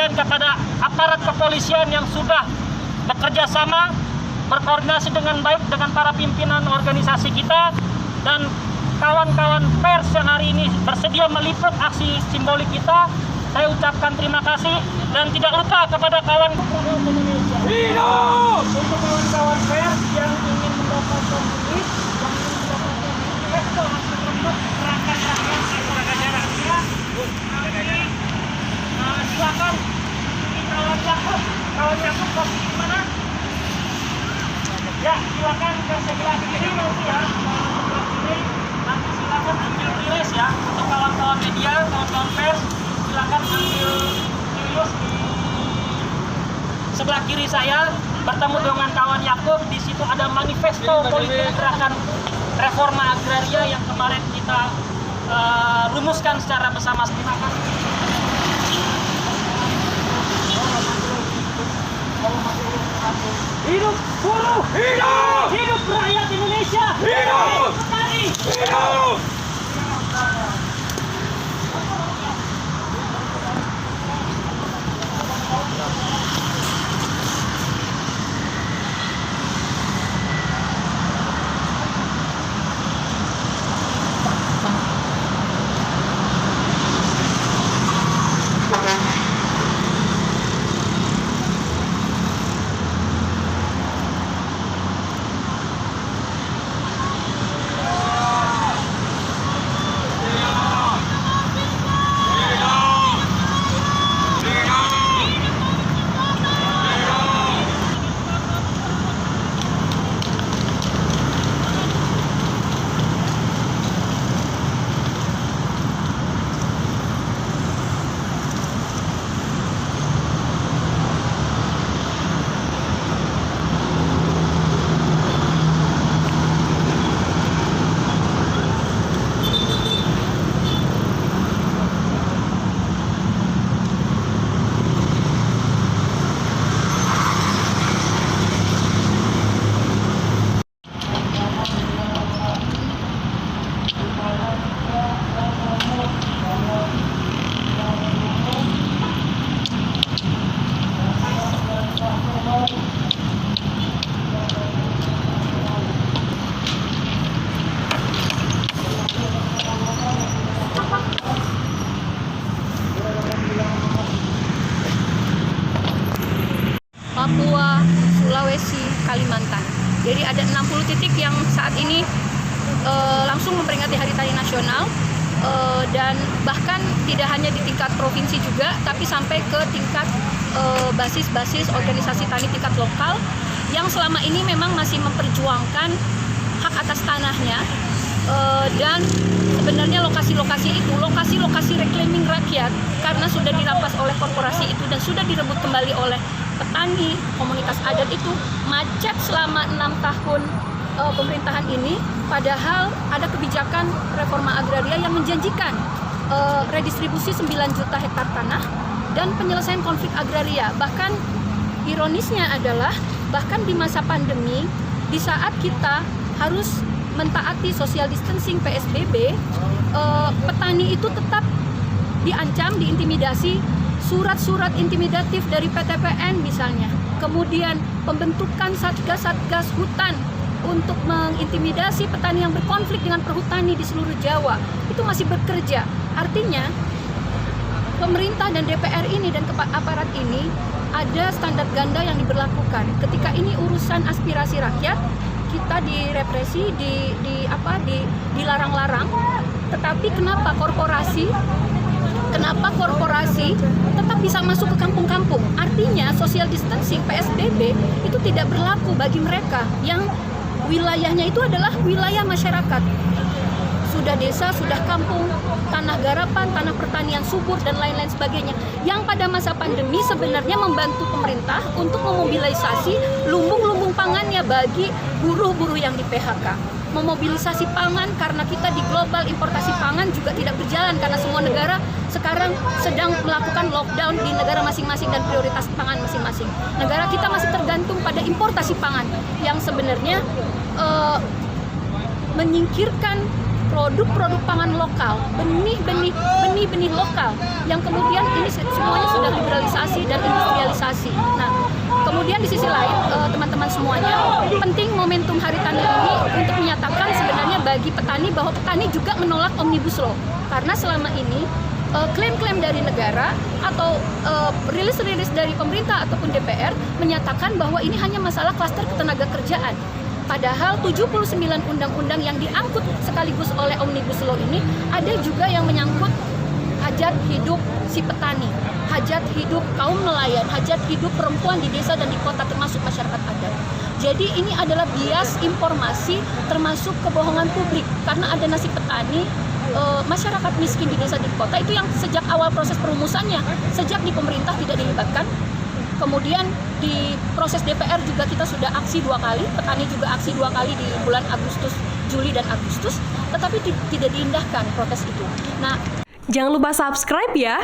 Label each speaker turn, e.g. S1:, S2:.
S1: sampaikan kepada aparat kepolisian yang sudah bekerja sama, berkoordinasi dengan baik dengan para pimpinan organisasi kita dan kawan-kawan pers yang hari ini bersedia meliput aksi simbolik kita. Saya ucapkan terima kasih dan tidak lupa kepada kawan Indonesia.
S2: Hidup!
S1: Untuk kawan-kawan pers yang ingin mendapatkan duit, yang ingin mendapatkan investor untuk gerakan rakyat olahraga darat, ya. Silakan kawan Yakub posisi di mana? Ya, silakan ke sebelah kiri nanti ya. Sebelah kiri nanti silakan ambil rilis ya untuk kawan-kawan media, kawan-kawan pers. Silakan ambil rilis di sebelah kiri saya, bertemu dengan kawan Yakub. Di situ ada manifesto politik gerakan reforma agraria yang kemarin kita rumuskan secara bersama. Terima kasih. Hidup buruh, hidup rakyat Indonesia, hidup petani, hidup.
S3: Papua, Sulawesi, Kalimantan. Jadi ada 60 titik yang saat ini langsung memperingati Hari Tani Nasional dan bahkan tidak hanya di tingkat provinsi juga, tapi sampai ke tingkat basis-basis organisasi tani tingkat lokal yang selama ini memang masih memperjuangkan hak atas tanahnya. Dan sebenarnya lokasi-lokasi itu, lokasi-lokasi reclaiming rakyat karena sudah dirampas oleh korporasi itu dan sudah direbut kembali oleh petani, komunitas adat itu macet selama 6 tahun pemerintahan ini, padahal ada kebijakan reforma agraria yang menjanjikan redistribusi 9 juta hektar tanah dan penyelesaian konflik agraria. Bahkan ironisnya adalah bahkan di masa pandemi, di saat kita harus mentaati social distancing PSBB, petani itu tetap diancam, diintimidasi, surat-surat intimidatif dari PTPN misalnya, kemudian pembentukan satgas-satgas hutan untuk mengintimidasi petani yang berkonflik dengan perhutani di seluruh Jawa, itu masih bekerja. Artinya pemerintah dan DPR ini dan aparat ini ada standar ganda yang diberlakukan. Ketika ini urusan aspirasi rakyat, kita direpresi, dilarang-larang. Tetapi kenapa korporasi tetap bisa masuk ke kampung-kampung? Artinya social distancing PSBB itu tidak berlaku bagi mereka yang wilayahnya itu adalah wilayah masyarakat. Sudah desa, sudah kampung, tanah garapan, tanah pertanian subur, dan lain-lain sebagainya. Yang pada masa pandemi sebenarnya membantu pemerintah untuk memobilisasi lumbung-lumbung pangannya bagi buruh-buruh yang di PHK. Memobilisasi pangan karena kita di global importasi pangan juga tidak berjalan karena semua negara sekarang sedang melakukan lockdown di negara masing-masing dan prioritas pangan masing-masing. Negara kita masih tergantung pada importasi pangan yang sebenarnya menyingkirkan produk-produk pangan lokal, benih-benih lokal yang kemudian ini semuanya sudah liberalisasi bagi petani bahwa petani juga menolak Omnibus Law. Karena selama ini klaim-klaim dari negara atau rilis-rilis dari pemerintah ataupun DPR menyatakan bahwa ini hanya masalah klaster ketenaga kerjaan. Padahal 79 undang-undang yang diangkut sekaligus oleh Omnibus Law ini ada juga yang menyangkut hajat hidup si petani, hajat hidup kaum nelayan, hajat hidup perempuan di desa dan di kota termasuk masyarakat adat. Jadi ini adalah bias informasi termasuk kebohongan publik karena ada nasib petani, masyarakat miskin di desa di kota itu yang sejak awal proses perumusannya, sejak di pemerintah tidak dilibatkan. Kemudian di proses DPR juga kita sudah aksi 2 kali, petani juga aksi 2 kali di bulan Agustus, Juli dan Agustus, tetapi tidak diindahkan protes itu. Nah,
S2: jangan lupa subscribe ya.